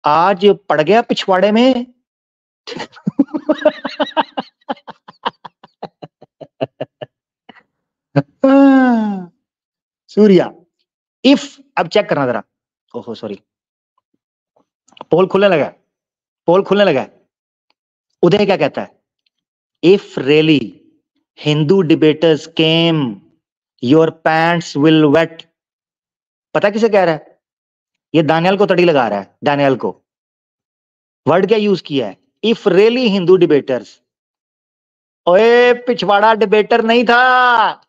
आज पड़ गया पिछवाड़े में। सूर्या, इफ, अब चेक करना जरा, ओहो सॉरी, पोल खुलने लगा, पोल खुलने लगा। उदय क्या कहता है? If really Hindu debaters came your pants will wet. पता किसे कह रहा है? ये दानियल को तड़ी लगा रहा है, दानियल को। वर्ड क्या यूज किया है? If really Hindu debtors. ओए पिछवाड़ा डिबेटर नहीं था,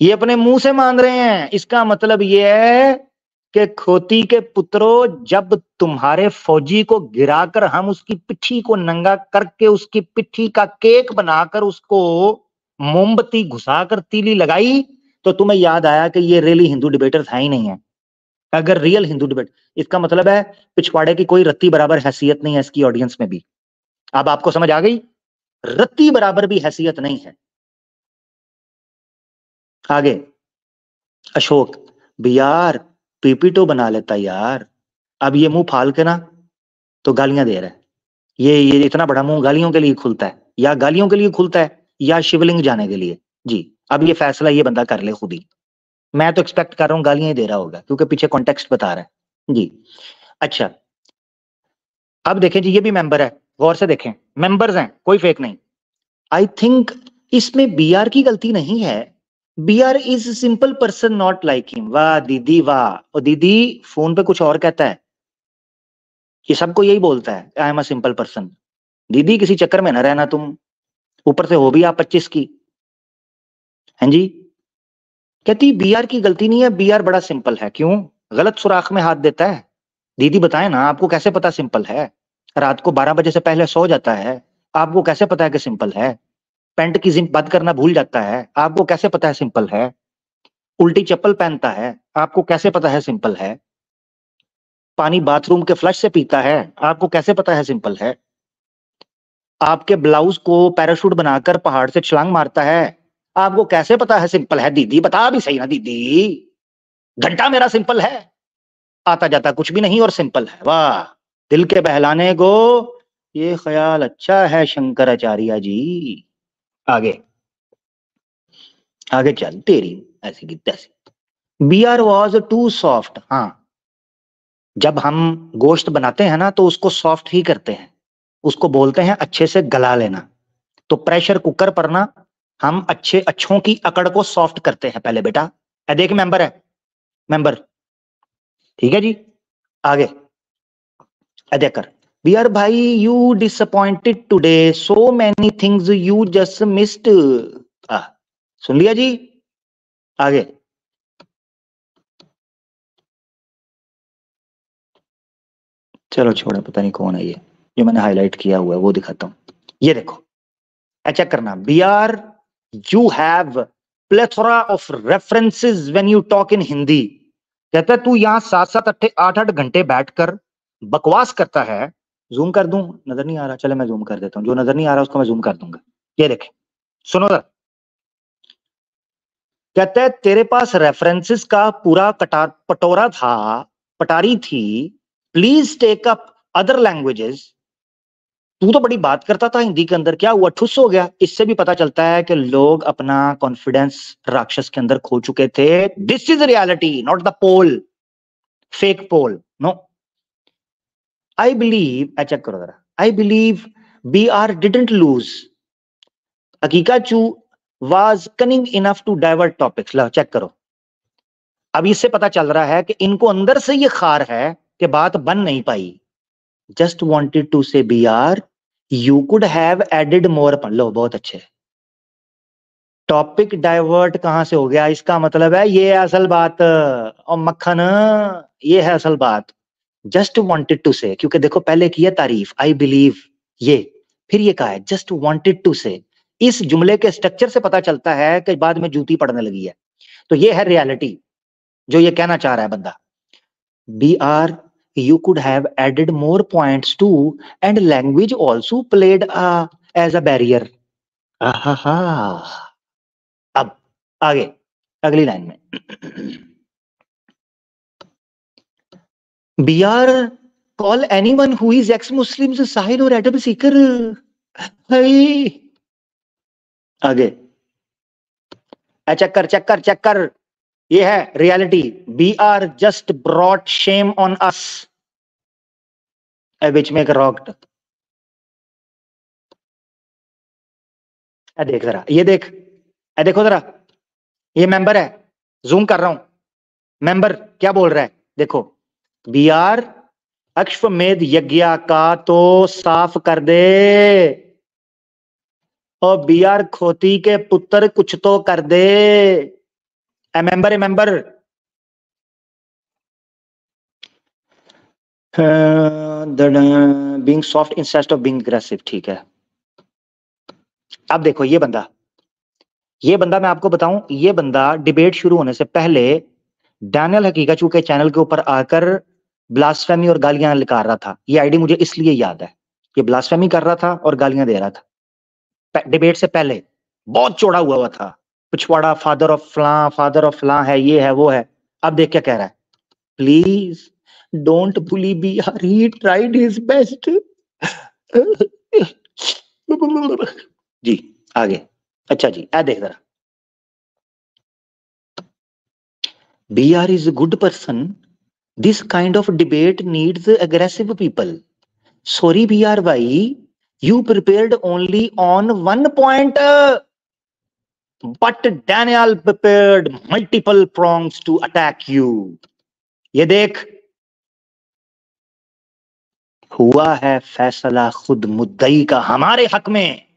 ये अपने मुंह से मान रहे हैं। इसका मतलब ये है कि खोती के पुत्रों, जब तुम्हारे फौजी को गिराकर हम उसकी पिट्ठी को नंगा करके उसकी पिट्ठी का केक बनाकर उसको मोमबत्ती घुसाकर तीली लगाई, तो तुम्हें याद आया कि ये रियली हिंदू डिबेटर था ही नहीं है। अगर रियल हिंदू डिबेट, इसका मतलब है पिछवाड़े की कोई रत्ती बराबर हैसियत नहीं है इसकी ऑडियंस में भी। अब आपको समझ आ गई? रत्ती बराबर भी हैसियत नहीं है। आगे अशोक, यार पीपीटो बना लेता यार। अब ये मुंह फाल के ना तो गालियां दे रहा है। ये इतना बड़ा मुंह गालियों के लिए खुलता है, या गालियों के लिए खुलता है या शिवलिंग जाने के लिए जी। अब ये फैसला ये बंदा कर ले खुद ही। मैं तो एक्सपेक्ट कर रहा हूँ गालियां ही दे रहा होगा, क्योंकि पीछे कॉन्टेक्स्ट बता रहा है जी। अच्छा, अब देखें जी, ये भी मेंबर है, गौर से देखें, मेंबर्स हैं, कोई फेक नहीं। आई थिंक इसमें बीआर की गलती नहीं है। BR is simple person not like him. वाह दीदी वाह। और दीदी फोन पे कुछ और कहता है, ये सबको यही बोलता है, I am a simple person. दीदी किसी चक्कर में ना रहना तुम, ऊपर से हो भी आप 25 की हैं जी। कहती बीआर की गलती नहीं है, बीआर बड़ा सिंपल है। क्यों? गलत सुराख में हाथ देता है। दीदी बताए ना, आपको कैसे पता सिंपल है? रात को 12 बजे से पहले सो जाता है, आपको कैसे पता है कि सिंपल है? पैंट की जिप बंद करना भूल जाता है, आपको कैसे पता है सिंपल है? उल्टी चप्पल पहनता है, आपको कैसे पता है सिंपल है? पानी बाथरूम के फ्लश से पीता है, आपको कैसे पता है सिंपल है? आपके ब्लाउज को पैराशूट बनाकर पहाड़ से छलांग मारता है, आपको कैसे पता है सिंपल है? दीदी बता भी सही ना दीदी। घंटा मेरा सिंपल है, आता जाता कुछ भी नहीं और सिंपल है। वाह, दिल के बहलाने को ये ख्याल अच्छा है शंकराचार्य जी। आगे आगे चल तेरी ऐसी की तैसी। BR was too soft. हाँ, जब हम गोश्त बनाते हैं ना तो उसको सॉफ्ट ही करते हैं, उसको बोलते हैं अच्छे से गला लेना। तो प्रेशर कुकर पर ना हम अच्छों की अकड़ को सॉफ्ट करते हैं पहले बेटा। देख मेंबर है, मेंबर, ठीक है जी। आगे देख कर, बियर भाई you disappointed today, so many things you just missed. सुन लिया जी। आगे चलो छोड़ो, पता नहीं कौन है ये, जो मैंने हाईलाइट किया हुआ है वो दिखाता हूं। ये देखो, चेक करना। BR you have plethora of references when you talk in Hindi. कहता है तू यहाँ 7-7 8-8 घंटे बैठकर बकवास करता है। जूम कर दूं? नजर नहीं आ रहा, चले मैं जूम कर देता हूँ, जो नजर नहीं आ रहा उसको मैं जूम कर दूंगा। ये देखे, सुनो जरा। कहता है तेरे पास रेफरेंसेस का पूरा कटार पटोरा था, पटारी थी। Please take up other languages. तू तो बड़ी बात करता था हिंदी के अंदर, क्या हुआ? ठुस हो गया? इससे भी पता चलता है कि लोग अपना कॉन्फिडेंस राक्षस के अंदर खो चुके थे। This is reality, not the poll, fake poll, no. I believe, check करो जरा, I believe B R didn't lose. अकीकाचू was cunning enough to divert topics. लो चेक करो, अब इससे पता चल रहा है कि इनको अंदर से ये खार है कि बात बन नहीं पाई। Just wanted to say B R you could have added more. पढ़ लो, बहुत अच्छे। टॉपिक डाइवर्ट कहां से हो गया? इसका मतलब है ये है असल बात। और मक्खन, ये है असल बात। जस्ट वॉन्टेड टू से, क्योंकि देखो पहले की है तारीफ आई बिलीव, ये फिर ये कहा है जस्ट वॉन्टेड टू से। इस जुमले के स्ट्रक्चर से पता चलता है कि बाद में जूती पड़ने लगी है। तो ये है रियलिटी जो ये कहना चाह रहा है बंदा। B R you could have added more points too, and language also played as a barrier. अब आगे अगली लाइन में, BR call anyone who is ex-Muslims a Sahil or adab seeker. आगे चेक कर ये है reality. B R just brought shame on us which make rocked. देख जरा, ये देखो जरा, ये मेंबर है, जूम कर रहा हूं, मेंबर क्या बोल रहा है देखो. बी आर अश्वमेध यज्ञ का तो साफ कर दे, और बी आर खोती के पुत्र कुछ तो कर दे. A member being soft instead of being aggressive. ठीक है, अब देखो ये बंदा मैं आपको बताऊं, ये बंदा डिबेट शुरू होने से पहले डैनियल हकीकतू के चैनल के ऊपर आकर ब्लास्फेमी और गालियां निकाल रहा था. ये आईडी मुझे इसलिए याद है, ये ब्लास्फेमी कर रहा था और गालियां दे रहा था डिबेट से पहले. बहुत चौड़ा हुआ था, पिछवाड़ा, फादर ऑफ फ्लां है, ये है वो है. अब देख क्या कह रहा है. Please don't bully B R, he tried his best. जी आगे. अच्छा जी, देख जरा. B R is a good person. This kind of debate needs aggressive people. Sorry B R भाई, you prepared only on one point, but Daniel prepared multiple prongs to attack you. ये देख, हुआ है फैसला खुद मुद्दई का हमारे हक में.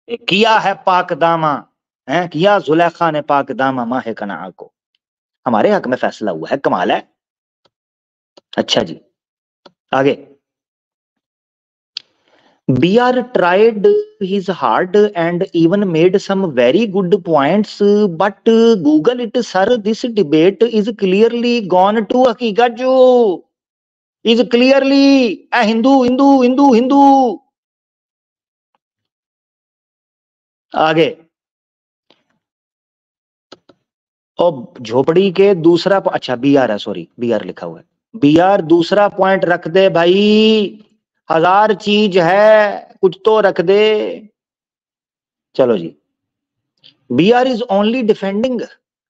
किया है पाक दामा, किया जुलेखा ने पाक दामा माहे कना को. हमारे हक में फैसला हुआ है, कमाल है. अच्छा जी, आगे. BR tried his hard and even made some very good points, but Google it, sir. This debate is clearly gone to Hakikatju. Is clearly a Hindu. आगे. और झोपड़ी के दूसरा, अच्छा BR है, सॉरी BR लिखा हुआ है. BR दूसरा पॉइंट रख दे भाई, 1000 चीज है, कुछ तो रख दे. चलो जी. B R is only defending,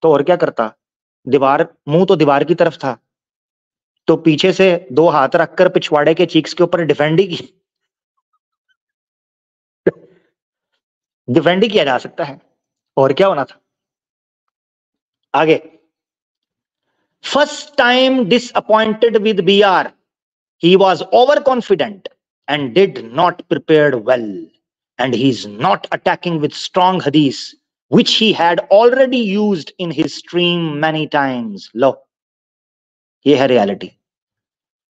तो और क्या करता. दीवार, मुंह तो दीवार की तरफ था, तो पीछे से 2 हाथ रखकर पिछवाड़े के चीक्स के ऊपर डिफेंड ही किया जा सकता है, और क्या होना था. आगे. First time disappointed with B R. He was overconfident and did not prepared well, and he is not attacking with strong hadith, which he had already used in his stream many times. लो, ये है reality.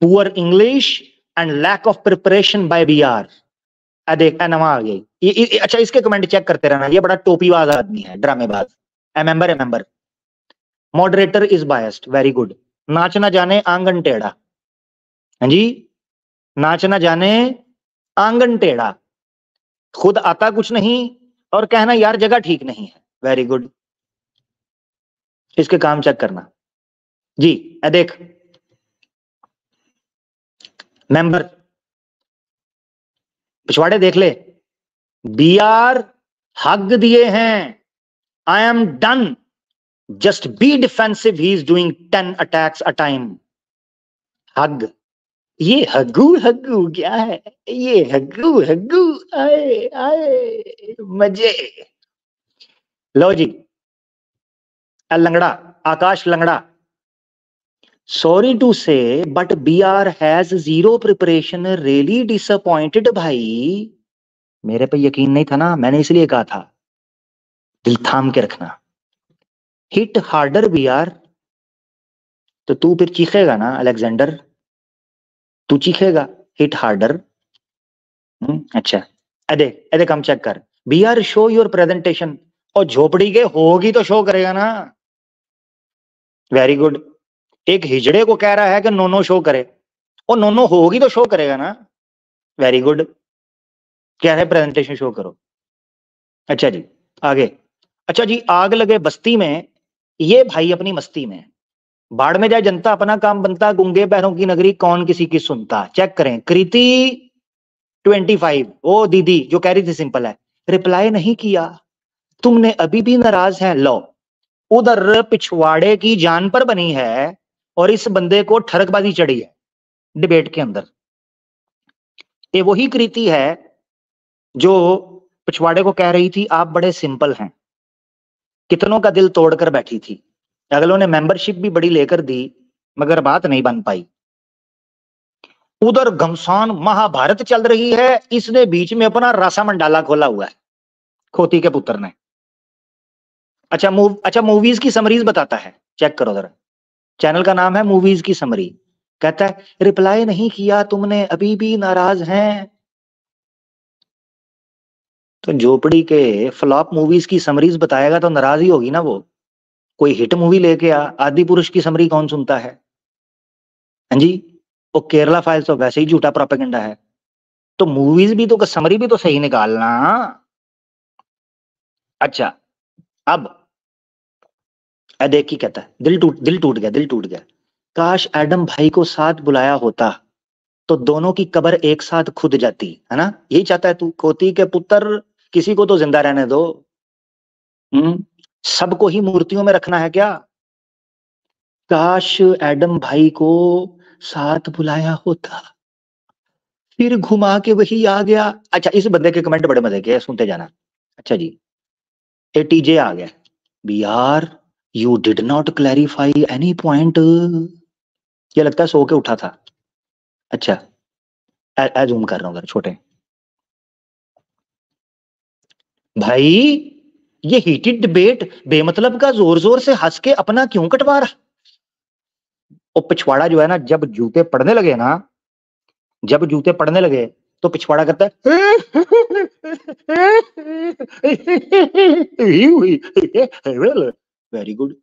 Poor English and lack of preparation by BR. देख नवा आ गई. अच्छा, इसके comment check करते रहना, ये बड़ा टोपीबाज आदमी है, ड्रामेबाज. Member moderator is biased. Very good. नाच ना जाने आंगन टेढ़ा. हाँ जी, नाच ना जाने आंगन टेढ़ा. खुद आता कुछ नहीं और कहना यार जगह ठीक नहीं है. Very good. इसके काम चेक करना जी. देख मेंबर पिछवाड़े देख ले. बी आर हग दिए हैं. I am done, just be defensive. He is doing 10 attacks a time. Hug. ये हग्गू क्या है, ये हग्गू आए मजे. लो जी. लंगड़ा, आकाश लंगड़ा. Sorry to say but B R has 0 preparation. Really disappointed भाई. मेरे पे यकीन नहीं था ना, मैंने इसलिए कहा था. दिल थाम के रखना. Hit harder B R. तो तू फिर चीखेगा ना अलेक्जेंडर, तू चीखेगा. Hit harder. अच्छा, अरे कम चेक कर. B R show your presentation. और झोपड़ी के होगी तो शो करेगा ना. Very good. एक हिजड़े को कह रहा है कि नोनो शो करे, और नोनो होगी तो शो करेगा ना. Very good. कह रहे प्रेजेंटेशन शो करो. अच्छा जी, आगे. अच्छा जी, आग लगे बस्ती में, ये भाई अपनी मस्ती में. बाढ़ में जाए जनता, अपना काम बनता, गूंगे पैरों की नगरी कौन किसी की सुनता। चेक करें, कृति 25, वो दीदी जो कह रही थी सिंपल है, रिप्लाई नहीं किया, तुमने अभी भी नाराज है। लो, उधर पिछवाड़े की जान पर बनी है और इस बंदे को ठरकबाजी चढ़ी है डिबेट के अंदर। ये वही कृति है जो पिछवाड़े को कह रही थी आप बड़े सिंपल हैं, कितनों का दिल तोड़कर बैठी थी। अगलों ने मेंबरशिप भी बड़ी लेकर दी मगर बात नहीं बन पाई। उधर घमसान महाभारत चल रही है, इसने बीच में अपना रासा मंडाला खोला हुआ है, खोती के पुत्र ने। अच्छा मूवीज की समरीज बताता है, चेक करो जरा। चैनल का नाम है मूवीज की समरी। कहता है रिप्लाई नहीं किया, तुमने अभी भी नाराज हैं। तो झोपड़ी के फ्लॉप मूवीज की समरीज बताएगा तो नाराज ही होगी ना वो। कोई हिट मूवी लेके आ, आदि पुरुष की समरी कौन सुनता है? हाँ जी, वो केरला फाइल्स तो वैसे ही झूठा प्रोपेगेंडा है। तो मूवीज भी तो समरी भी तो सही निकालना। अच्छा, अब देख की कहता है दिल टूट गया। काश एडम भाई को साथ बुलाया होता तो दोनों की कब्र एक साथ खुद जाती, है ना? यही चाहता है तू, खोती के पुत्र, किसी को तो जिंदा रहने दो। सबको ही मूर्तियों में रखना है क्या? काश एडम भाई को साथ बुलाया होता, फिर घुमा के वही आ गया। अच्छा, इस बंदे के कमेंट बड़े मजे के, सुनते जाना। अच्छा जी, एटीजे आ गया, B R you did not clarify any point. ये लगता है सो के उठा था। अच्छा, जूम कर रहा हूँ छोटे भाई, ये हीटेड डिबेट बेमतलब का जोर जोर से हंस के अपना क्यों कटवा रहा। वो पिछवाड़ा जो है ना, जब जूते पड़ने लगे तो पिछवाड़ा करता है वेरी गुड।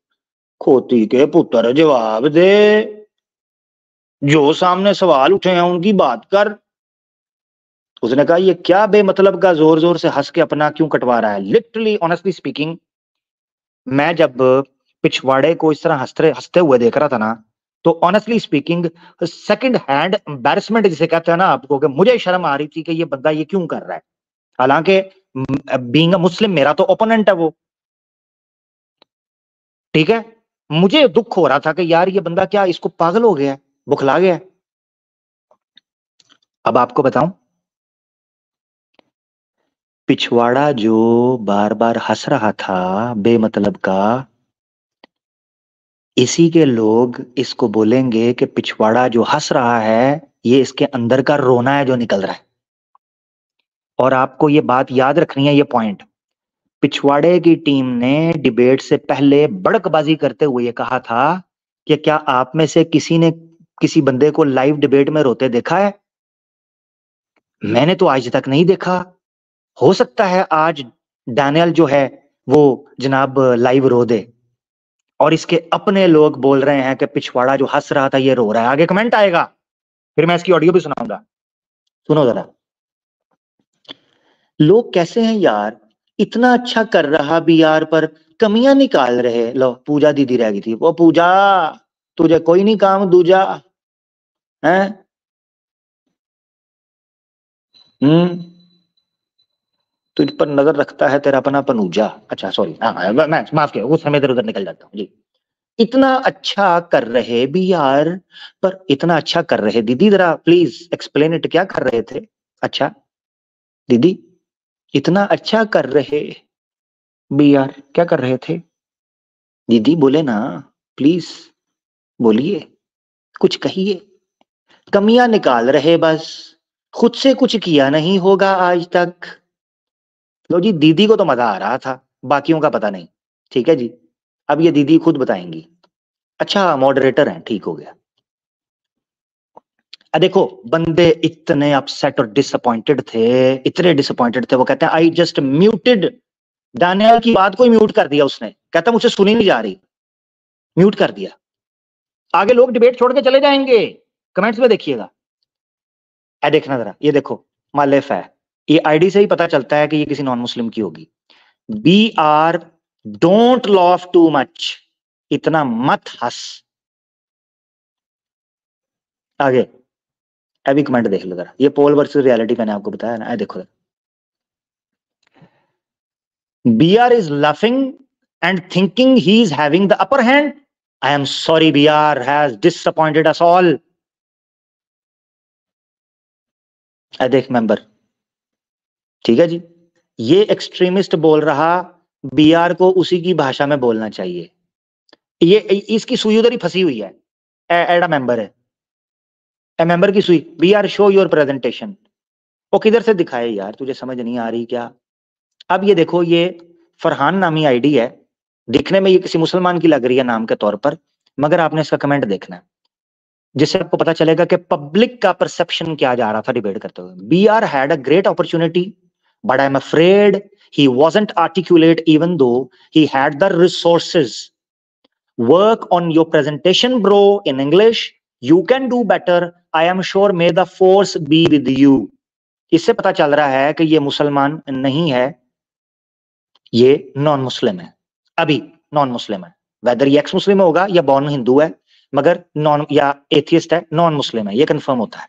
खोती के पुत्र जवाब दे, जो सामने सवाल उठे हैं उनकी बात कर। उसने कहा ये क्या बेमतलब का जोर जोर से हंस के अपना क्यों कटवा रहा है। लिटरली ऑनेस्टली स्पीकिंग, मैं जब पिछवाड़े को इस तरह हंसते हंसते हुए देख रहा था ना, तो honestly speaking second hand embarrassment जिसे कहते हैं ना आपको, कि मुझे शर्म आ रही थी कि ये बंदा ये क्यों कर रहा है। हालांकि बीइंग अ मुस्लिम मेरा तो ओपोनेंट है वो, ठीक है। मुझे दुख हो रहा था कि यार ये बंदा क्या, इसको पागल हो गया है, बुखला गया है। अब आपको बताऊं, पिछवाड़ा जो बार बार हंस रहा था बेमतलब का, इसी के लोग इसको बोलेंगे कि पिछवाड़ा जो हंस रहा है ये इसके अंदर का रोना है जो निकल रहा है। और आपको ये बात याद रखनी है, ये पॉइंट, पिछवाड़े की टीम ने डिबेट से पहले बड़कबाजी करते हुए ये कहा था कि क्या आप में से किसी ने किसी बंदे को लाइव डिबेट में रोते देखा है? मैंने तो आज तक नहीं देखा। हो सकता है आज डैनियल जो है वो जनाब लाइव रो दे, और इसके अपने लोग बोल रहे हैं कि पिछवाड़ा जो हंस रहा था ये रो रहा है। आगे कमेंट आएगा, फिर मैं इसकी ऑडियो भी सुनाऊंगा, सुनो जरा। लोग कैसे हैं यार, इतना अच्छा कर रहा भी यार, पर कमियां निकाल रहे। लो, पूजा दीदी रह गई थी, वो पूजा तुझे कोई नहीं काम दूजा है। तुझ पर नजर रखता है तेरा अपना पनूजा। अच्छा सॉरी, हाँ मैं माफ किया, उस समय इधर उधर निकल जाता हूँ जी। इतना अच्छा कर रहे भी यार, पर इतना अच्छा कर रहे, दीदी जरा प्लीज एक्सप्लेन इट, क्या कर रहे थे? अच्छा दीदी, इतना अच्छा कर रहे भी यार, क्या कर रहे थे? दीदी बोले ना, प्लीज बोलिए, कुछ कहिए। कमियां निकाल रहे बस, खुद से कुछ किया नहीं होगा आज तक। लो जी, दीदी को तो मजा आ रहा था, बाकियों का पता नहीं। ठीक है जी, अब ये दीदी खुद बताएंगी। अच्छा मॉडरेटर हैं, ठीक हो गया। देखो, बंदे इतने अपसेट और डिसअपॉइंटेड थे, इतने डिसअपॉइंटेड थे, वो कहते हैं आई जस्ट म्यूटेड, डैनियल की बात को म्यूट कर दिया उसने, कहता मुझे सुनी नहीं जा रही, म्यूट कर दिया। आगे लोग डिबेट छोड़ के चले जाएंगे, कमेंट्स में देखिएगा। देखना जरा, ये देखो, मालेफ है, ये आईडी से ही पता चलता है कि ये किसी नॉन मुस्लिम की होगी। B R don't laugh too much, इतना मत हंस, आगे अभी कमेंट देख लो जरा, ये पोल वर्सेस रियलिटी मैंने आपको बताया ना, देखो BR is laughing and thinking he is having the upper hand. I am sorry, BR has disappointed us all. देख मेंबर, ठीक है जी, ये एक्सट्रीमिस्ट बोल रहा BR को उसी की भाषा में बोलना चाहिए, ये इसकी सुई उधर ही फंसी हुई है। एडा मेंबर है, ए मेंबर की सुई। BR show your presentation. वो किधर से दिखाए यार, तुझे समझ नहीं आ रही क्या? अब ये देखो, ये फरहान नामी आईडी है, दिखने में ये किसी मुसलमान की लग रही है नाम के तौर पर, मगर आपने इसका कमेंट देखना है, जिससे आपको पता चलेगा कि पब्लिक का परसेप्शन क्या जा रहा था डिबेट करते हुए। BR had a great opportunity but I am afraid he wasn't articulate even though he had the resources. Work on your presentation bro in English, you can do better, I am sure may the force be with you. इससे पता चल रहा है कि ये मुसलमान नहीं है, ये नॉन मुस्लिम है, अभी नॉन मुस्लिम है। वेदर ये एक्स मुस्लिम होगा या बॉर्न हिंदू है, मगर नॉन या एथियस्ट है, नॉन मुस्लिम है, ये कंफर्म होता है।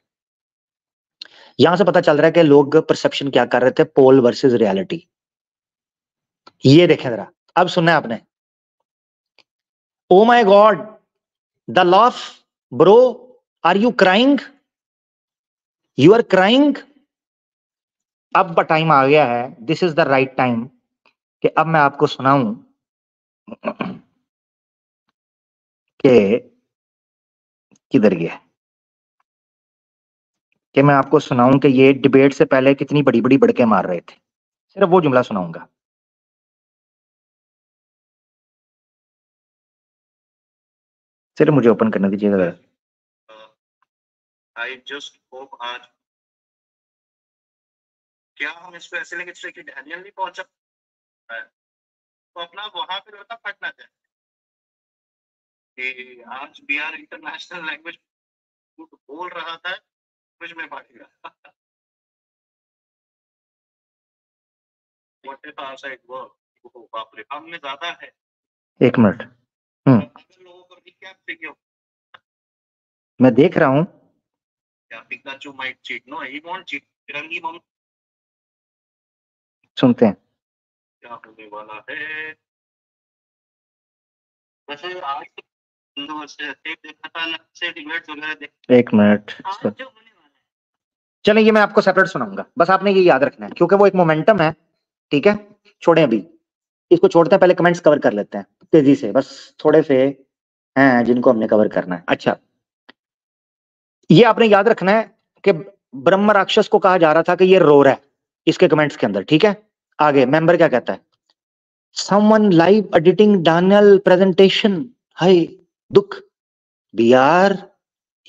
यहां से पता चल रहा है कि लोग परसेप्शन क्या कर रहे थे, पोल वर्सेस रियलिटी। ये देखें जरा, अब सुनना है आपने। Oh my god the laugh bro, are you crying, you are crying. अब टाइम आ गया है, this is the right time कि अब मैं आपको सुनाऊं कि किधर गया, कि मैं आपको सुनाऊं कि ये डिबेट से पहले कितनी बड़ी बड़ी बड़के मार रहे थे। सिर्फ वो जुमला सुनाऊंगा। सिर्फ मुझे ओपन करने दीजिएगा। आई जस्ट होप आज क्या हम इसको ऐसे लेंगे कि डैनियल नहीं पहुंचा तो अपना वहां पे लड़का फटना चाहिए कि आज BR इंटरनेशनल लैंग्वेज बोल रहा था, कुछ में फाटेगा। व्हाट इफ आउटसाइड वर्क, बाप रे हम में ज्यादा है। एक मिनट, लोगों को भी क्या फिगर, मैं देख रहा हूं क्या Pikachu might cheat, no he won't cheat, फिरंगी मम। सुनते हैं क्या होने वाला है। वैसे आज एक मिनट, चलिए ये मैं आपको सेपरेट सुनाऊंगा, बस आपने ये याद रखना है क्योंकि वो एक मोमेंटम है, ठीक है। छोड़े अभी इसको, छोड़ते हैं, पहले कमेंट्स कवर कर लेते हैं तेजी से, बस थोड़े से हैं जिनको हमने कवर करना है। अच्छा, ये आपने याद रखना है कि ब्रह्म राक्षस को कहा जा रहा था कि ये रो रहा है इसके कमेंट्स के अंदर, ठीक है। आगे मेंबर क्या कहता है, someone live editing Daniel presentation, हाय दुख, BR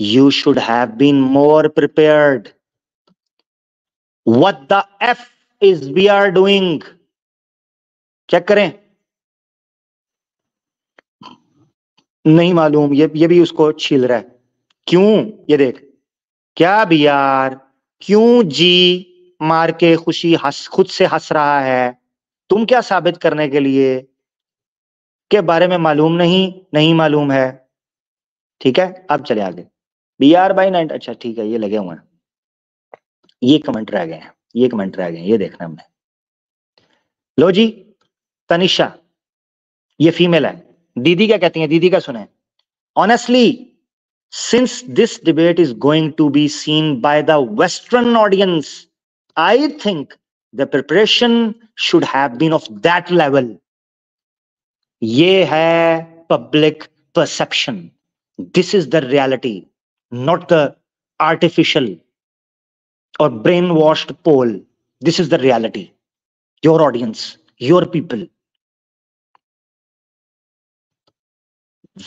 you should have been more prepared. What the F is BR doing? Check करें, नहीं मालूम, ये भी उसको छील रहा है। क्यों, ये देख, क्या BR क्यों जी मार के खुशी खुद से हंस रहा है, तुम क्या साबित करने के लिए के बारे में मालूम नहीं मालूम है, ठीक है। अब चले आगे, BR बाई 9, अच्छा ठीक है, ये लगे हुए हैं, ये कमेंट रह गए हैं, ये कमेंट रह गए हैं, ये देखना हमने। लो जी, तनिषा, ये फीमेल है, दीदी क्या कहती हैं, दीदी का सुने। Honestly since this debate is going to be seen by the western audience, I think the preparation should have been of that level. ये है public perception, this is the reality, not the artificial और brainwashed poll, this is the reality. Your audience, your people,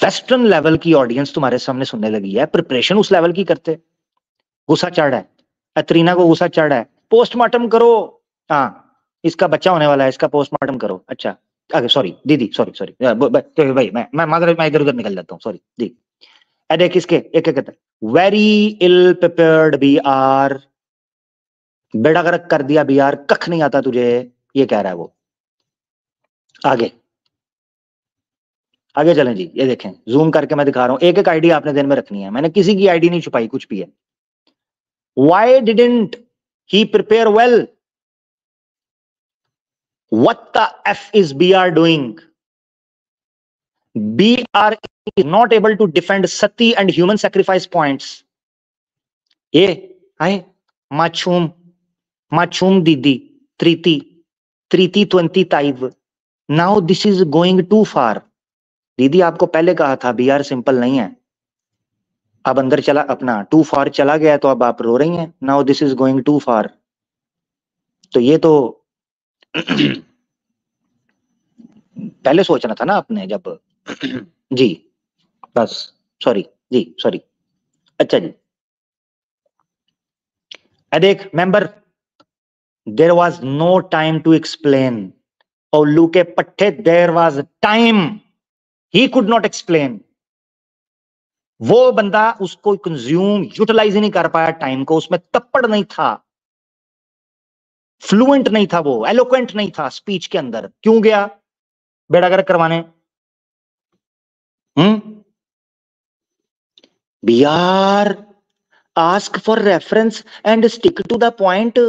western level की audience तुम्हारे सामने सुनने लगी है, preparation उस लेवल की करते। गुस्सा चढ़ है, अतरीना को गुस्सा चढ़ है, पोस्टमार्टम करो, हाँ इसका बच्चा होने वाला है, इसका पोस्टमार्टम करो। अच्छा आगे, सॉरी दीदी, सॉरी भाई, मैं इधर उधर निकल जाता हूँ, सॉरी दी। देख इसके एक एक कहता है, वेरी इल प्रिपेयर्ड BR, बेड़ा गर्क कर दिया BR, कख नहीं आता तुझे, ये कह रहा है वो। आगे आगे चलें जी, ये देखें जूम करके मैं दिखा रहा हूं, एक एक आईडी आपने दिन में रखनी है, मैंने किसी की आईडी नहीं छुपाई, कुछ भी है। Why didn't he prepare well? What the F is BR doing? BR is not able to defend Sati and human sacrifice points. Hi, Machum Didi, Triti 25. Now this is going too far. दीदी आपको पहले कहा था BR simple नहीं है, अब अंदर चला अपना टू फार चला गया, तो अब आप रो रही हैं। Now this is going too far. तो ये तो पहले सोचना था ना आपने जब जी बस सॉरी जी सॉरी। अच्छा जी, देख member, there was no time to explain. उल्लू के पट्टे, there was time, he could not explain. वो बंदा उसको कंज्यूम यूटिलाइज ही नहीं कर पाया टाइम को, उसमें तप्पड़ नहीं था, फ्लुएंट नहीं था, वो एलोक्वेंट नहीं था स्पीच के अंदर। क्यों गया बेड़ा गर्क करवाने? BR ask for reference and stick to the point.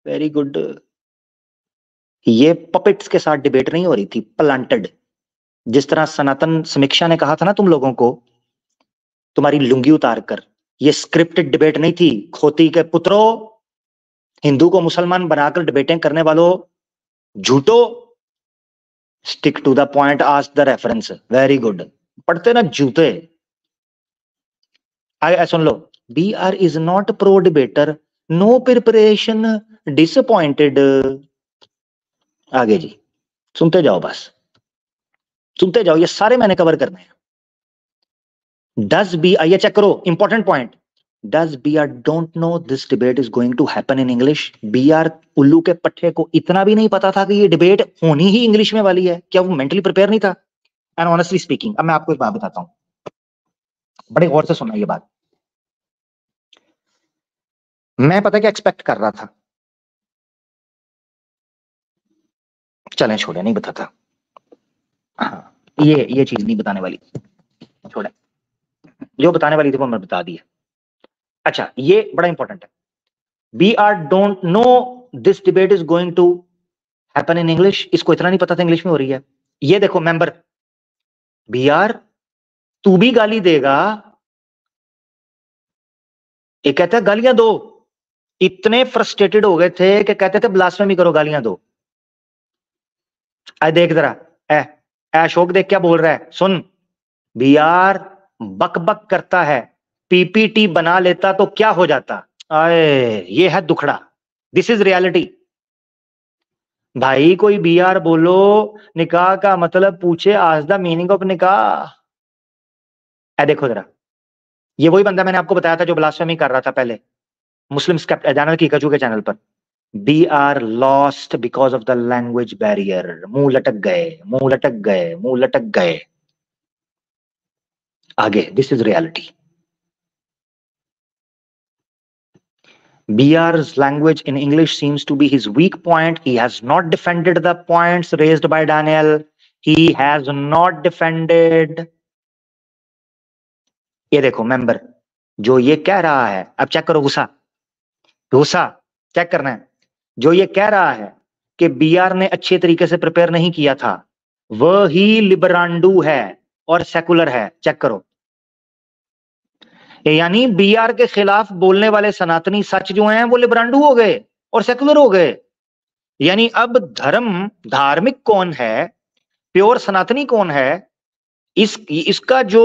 Very good. ये पपेट्स के साथ डिबेट नहीं हो रही थी, प्लांटेड। जिस तरह सनातन समीक्षा ने कहा था ना तुम लोगों को, तुम्हारी लुंगी उतार कर, ये स्क्रिप्टेड डिबेट नहीं थी। खोती के पुत्रों, हिंदू को मुसलमान बनाकर डिबेटें करने वालों, झूठो, stick to the point, ask the reference. Very good. पढ़ते ना जूते। सुन लो, BR is not pro debater, no preparation, disappointed. आगे जी, सुनते जाओ, बस सुनते जाओ, ये सारे मैंने कवर करने हैं। डज BR, ये चेक करो, important point, does BR don't know this debate is going to happen in English? BR उल्लू के पट्टे को इतना भी नहीं पता था कि ये डिबेट होनी ही इंग्लिश में वाली है? क्या वो मेंटली प्रिपेयर नहीं था? एंड ऑनेस्टली स्पीकिंग, अब मैं आपको एक बात बताता हूं, बड़े गौर से सुनना ये बात। मैं पता क्या एक्सपेक्ट कर रहा था, चलें छोड़े, नहीं बताता। हाँ, ये चीज नहीं बताने वाली, छोड़े, जो बताने वाली थी वो मैं बता दी है। अच्छा, ये बड़ा इंपॉर्टेंट है। BR don't know this debate is going to happen in English. इसको इतना नहीं पता था इंग्लिश में हो रही है। ये देखो मेंबर, BR तू भी गाली देगा? ये कहता है गालियां दो। इतने फ्रस्ट्रेटेड हो गए थे कि कहते थे ब्लास्फेमी करो, गालियां दो। आई देख जरा, ए अशोक देख क्या बोल रहा है, सुन। BR बक बक करता है, PPT बना लेता तो क्या हो जाता? आए, ये है दुखड़ा, दिस इज रियलिटी। भाई कोई BR बोलो निकाह का मतलब पूछे, आज द मीनिंग ऑफ निकाह। ए देखो जरा, ये वही बंदा मैंने आपको बताया था जो ब्लास्फेमी कर रहा था पहले मुस्लिम चैनल की कचू के चैनल पर। BR lost because of the language barrier. मुंह लटक गए, मुंह लटक गए, मुंह लटक गए। आगे, this is reality. BR's language in English seems to be his weak point. He has not defended the points raised by Daniel. He has not defended. ये देखो मेंबर, जो ये कह रहा है, अब चेक करो, गुस्सा गुस्सा चेक करना है। जो ये कह रहा है कि BR ने अच्छे तरीके से प्रिपेयर नहीं किया था, वही लिबरांडू है और सेकुलर है। चेक करो, यानी BR के खिलाफ बोलने वाले सनातनी सच जो हैं वो लिबरांडू हो गए और सेकुलर हो गए। यानी अब धार्मिक कौन है, प्योर सनातनी कौन है, इसका जो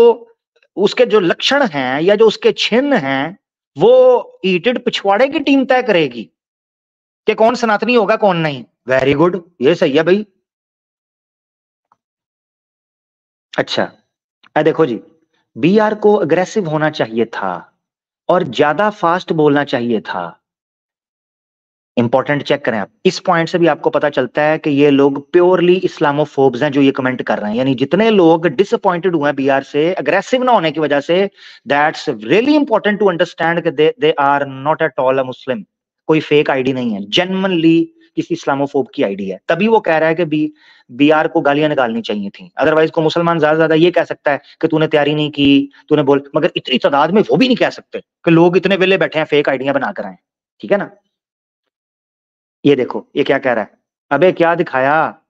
उसके जो लक्षण हैं या जो उसके चिन्ह हैं, वो ईटेड पिछवाड़े की टीम तय करेगी कि कौन सनातनी होगा कौन नहीं। वेरी गुड, ये सही है भाई। अच्छा, देखो जी, BR को अग्रेसिव होना चाहिए था और ज्यादा फास्ट बोलना चाहिए था। इंपॉर्टेंट चेक करें आप, इस पॉइंट से भी आपको पता चलता है कि ये लोग प्योरली इस्लामोफोब्स हैं जो ये कमेंट कर रहे हैं। यानी जितने लोग डिसअपॉइंटेड हुए हैं BR से अग्रेसिव ना होने की वजह से, that's really important to understand कि they are not at all a Muslim. कोई फेक आईडी नहीं है, जेन्युइनली किसी इस्लामोफोब की आईडी है, तभी वो कह रहा है कि बीआर को गालियां निकालनी चाहिए थी। अदरवाइज को मुसलमान ज्यादा ये कह सकता है कि तूने तैयारी नहीं की, तूने बोल, मगर इतनी तादाद में वो भी नहीं कह सकते कि लोग इतने वेले बैठे हैं फेक आइडिया बनाकर आए। ठीक है ना। ये देखो ये क्या कह रहा है, अबे क्या दिखाया।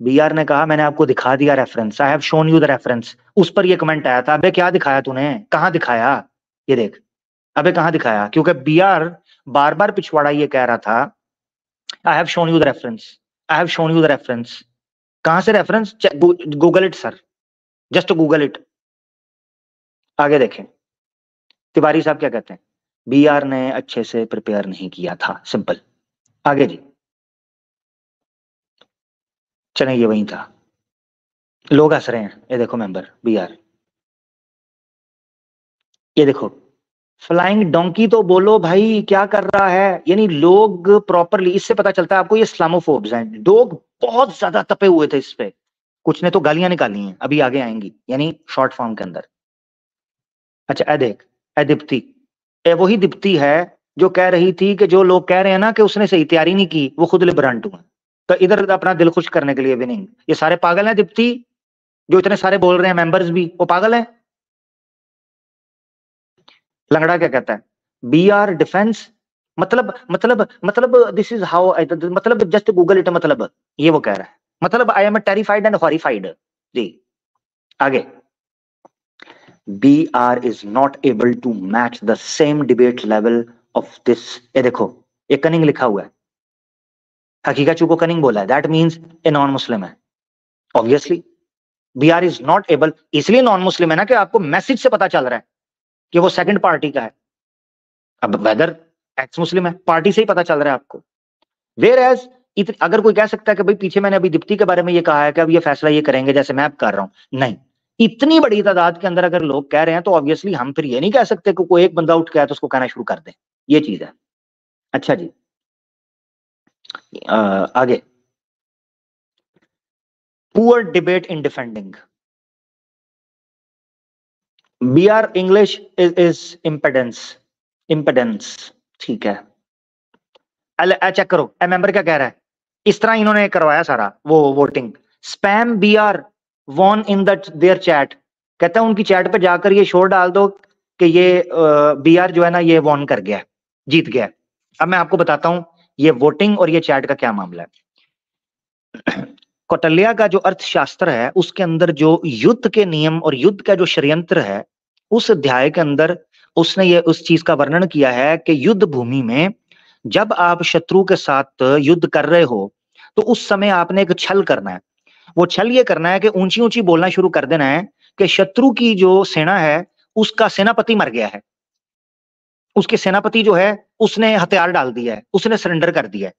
बीआर ने कहा मैंने आपको दिखा दिया reference, I have shown you the reference. उस पर ये कमेंट आया था, अबे क्या दिखाया तूने, कहां दिखाया, ये देख, अबे कहां दिखाया। क्योंकि बीआर बार बार पिछवाड़ा ये कह रहा था I have shown you the reference, I have shown you the reference. कहां से reference, Google it sir, just Google it. आगे देखें तिवारी साहब क्या कहते हैं, बीआर ने अच्छे से प्रिपेयर नहीं किया था, सिंपल। आगे जी चले, ये वही था, लोग हंस रहे हैं, ये देखो मेंबर बीआर, ये देखो फ्लाइंग डोंकी तो बोलो भाई क्या कर रहा है। यानी लोग प्रॉपरली, इससे पता चलता है आपको ये इस्लामोफोब्स हैं, लोग बहुत ज्यादा तपे हुए थे इस पे, कुछ ने तो गालियां निकाली हैं, अभी आगे आएंगी, यानी शॉर्ट फॉर्म के अंदर। अच्छा ए देख, ए दीप्ति, ए वही दीप्ति है जो कह रही थी कि जो लोग कह रहे हैं ना कि उसने सही तैयारी नहीं की, वो खुद लिबरंट हुए, तो इधर अपना दिल खुश करने के लिए विनिंग। ये सारे पागल हैं दीप्ति, जो इतने सारे बोल रहे हैं मेंबर्स भी, वो पागल है। लंगड़ा क्या कहता है, बी आर डिफेंस, मतलब दिस इज हाउ, मतलब जस्ट गूगल इट, मतलब ये वो कह रहा है, मतलब I am terrified and horrified जी। आगे, B R is not able to match the same debate level of this. ये देखो ये कनिंग लिखा हुआ है, हकीकत को कनिंग बोला है, that means a non Muslim है obviously. B R is not able, इसलिए नॉन मुस्लिम है ना कि आपको मैसेज से पता चल रहा है कि वो सेकंड पार्टी का है। अब वेदर एक्स मुस्लिम है, पार्टी से ही पता चल रहा है आपको। वेयर एज अगर कोई कह सकता है कि भाई पीछे मैंने अभी दीप्ति के बारे में ये कहा है कि अब ये फैसला ये करेंगे जैसे मैं अब कर रहा हूं, नहीं, इतनी बड़ी तादाद के अंदर अगर लोग कह रहे हैं तो ऑब्वियसली हम फिर ये नहीं कह सकते कि कोई एक बंदा उठ के आया तो उसको कहना शुरू कर दे, ये चीज है। अच्छा जी आगे, poor debate in defending B R English is impedance, impedance, ठीक है। चेक करो ए मेंबर क्या कह रहा है, इस तरह इन्होंने करवाया सारा वो voting, spam B R won in their chat, कहता है उनकी चैट पे जाकर ये शोर डाल दो कि ये बी आर जो है ना ये वॉन कर गया, जीत गया। अब मैं आपको बताता हूं ये वोटिंग और ये चैट का क्या मामला है। कौटिल्य का जो अर्थशास्त्र है उसके अंदर जो युद्ध के नियम और युद्ध का जो षड्यंत्र है, उस अध्याय के अंदर उसने ये उस चीज का वर्णन किया है कि युद्ध भूमि में जब आप शत्रु के साथ युद्ध कर रहे हो तो उस समय आपने एक छल करना है। वो छल ये करना है कि ऊंची ऊंची बोलना शुरू कर देना है कि शत्रु की जो सेना है उसका सेनापति मर गया है, उसके सेनापति जो है उसने हथियार डाल दिया है, उसने सरेंडर कर दिया है,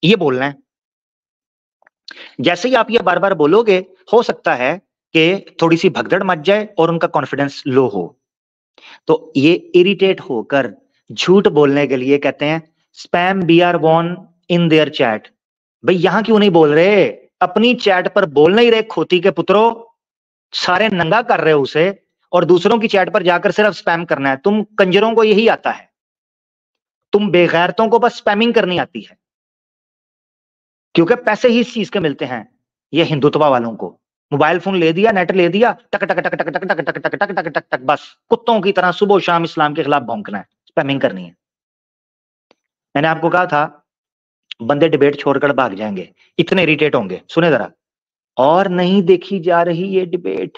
ये बोलना है। जैसे ही आप ये बार बार बोलोगे हो सकता है कि थोड़ी सी भगदड़ मच जाए और उनका कॉन्फिडेंस लो हो, तो ये इरिटेट होकर झूठ बोलने के लिए कहते हैं spam B R won in their chat. भाई यहां क्यों नहीं बोल रहे, अपनी चैट पर बोल नहीं रहे, खोती के पुत्रों, सारे नंगा कर रहे हो उसे और दूसरों की चैट पर जाकर सिर्फ स्पैम करना है। तुम कंजरों को यही आता है, तुम बेगैरतों को बस स्पैमिंग करनी आती है, क्योंकि पैसे ही इस चीज के मिलते हैं। ये हिंदुत्व वालों को मोबाइल फोन ले दिया, नेट ले दिया, टक टक टक टक टक टक टक टक टक टक टक, बस कुत्तों की तरह सुबह शाम इस्लाम के खिलाफ भौंकना है, स्पैमिंग करनी है। मैंने आपको कहा था बंदे डिबेट छोड़कर भाग जाएंगे, इतने इरिटेट होंगे, सुने जरा। और नहीं देखी जा रही ये डिबेट,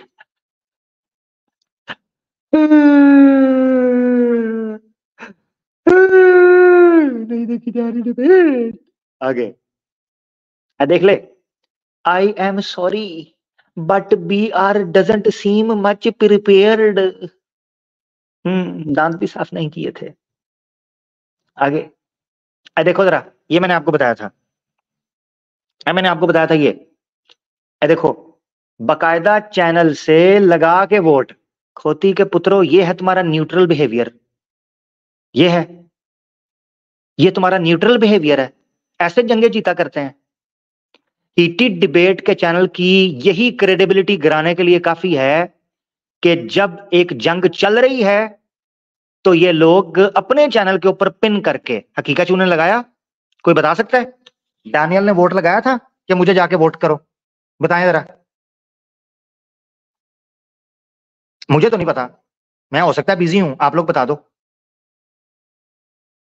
नहीं देखी जा रही डिबेट। आगे देख ले, I am sorry but B R doesn't seem much prepared. दांत भी साफ नहीं किए थे। आगे देखो जरा, ये मैंने आपको बताया था, मैंने आपको बताया था ये देखो, बकायदा चैनल से लगा के वोट, खोती के पुत्रों ये है तुम्हारा न्यूट्रल बिहेवियर, ये है, ये तुम्हारा न्यूट्रल बिहेवियर है। ऐसे जंगे जीता करते हैं। हीटेड डिबेट के चैनल की यही क्रेडिबिलिटी गिराने के लिए काफी है कि जब एक जंग चल रही है तो ये लोग अपने चैनल के ऊपर पिन करके हकीकत चूने लगाया, कोई बता सकता है? डैनियल ने वोट लगाया था कि मुझे जाके वोट करो? बताएं जरा, मुझे तो नहीं पता, मैं हो सकता है बिजी हूं, आप लोग बता दो।